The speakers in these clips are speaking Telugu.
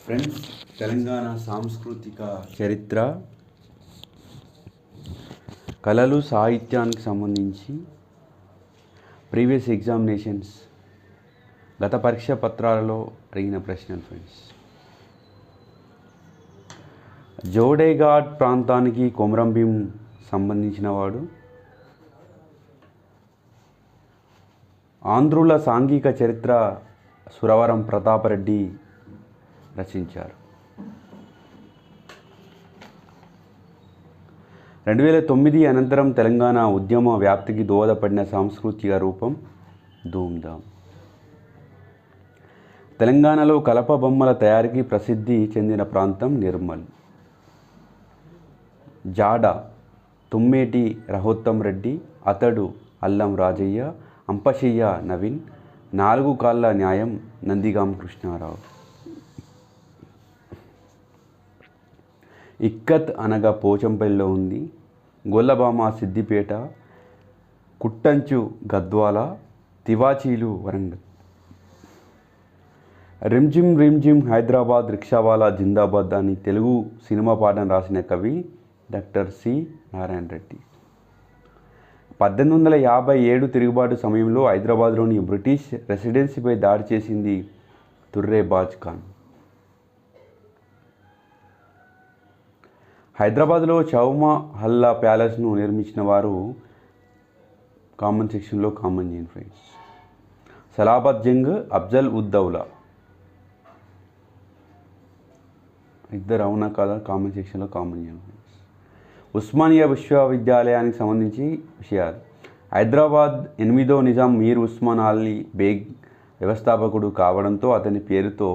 ఫ్రెండ్స్, తెలంగాణ సాంస్కృతిక చరిత్ర, కళలు, సాహిత్యానికి సంబంధించి ప్రీవియస్ ఎగ్జామినేషన్స్ గత పరీక్ష పత్రాలలో అడిగిన ప్రశ్నలు. ఫ్రెండ్స్, జోడేఘాట్ ప్రాంతానికి కొమరం భీం సంబంధించిన వాడు. ఆంధ్రుల సాంఘిక చరిత్ర సురవరం ప్రతాపరెడ్డి రచించారు. 2009 అనంతరం తెలంగాణ ఉద్యమ వ్యాప్తికి దోహదపడిన సాంస్కృతిక రూపం ధూమ్ధామ్. తెలంగాణలో కలప బొమ్మల తయారీకి ప్రసిద్ధి చెందిన ప్రాంతం నిర్మల్. జాడ తుమ్మేటి రహోత్తం రెడ్డి, అతడు అల్లం రాజయ్య, అంపశయ్య నవీన్, నాలుగు కాళ్ళ న్యాయం నందిగాం కృష్ణారావు. ఇక్కత్ అనగా పోచంపల్లిలో ఉంది. గొల్లభామ సిద్దిపేట, కుట్టంచు గద్వాల, తివాచీలు వరంగల్. రిమ్జిమ్ రిమ్జిమ్ హైదరాబాద్, రిక్షావాలా జిందాబాద్ అని తెలుగు సినిమా పాటను రాసిన కవి డాక్టర్ సి నారాయణ రెడ్డి. 1857 తిరుగుబాటు సమయంలో హైదరాబాద్లోని బ్రిటిష్ రెసిడెన్సీపై దాడి చేసింది తుర్రేబాజ్ ఖాన్. హైదరాబాద్లో చౌమహల్లా ప్యాలెస్ను నిర్మించిన వారు కామన్ సెక్షన్లో కామన్ చేయండి. ఫ్రెండ్స్, సలాబత్ జంగ్, అఫ్జల్ ఉద్ దౌలా. ఇద్దరు అవునా కాదా కామన్ సెక్షన్లో కామన్ చేయండి. ఫ్రెండ్స్, ఉస్మానియా విశ్వవిద్యాలయానికి సంబంధించి విషయాలు. హైదరాబాద్ 8వ నిజాం మీర్ ఉస్మాన్ అలీ బేగ్ వ్యవస్థాపకుడు కావడంతో అతని పేరుతో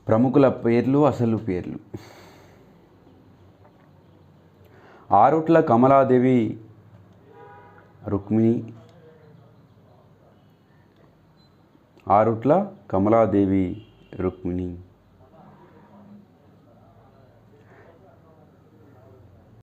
ప్రముఖుల పేర్లు, అసలు పేర్లు. ఆరుట్ల కమలాదేవి రుక్మిణి. ఆరుట్ల కమలాదేవి రుక్మిణి.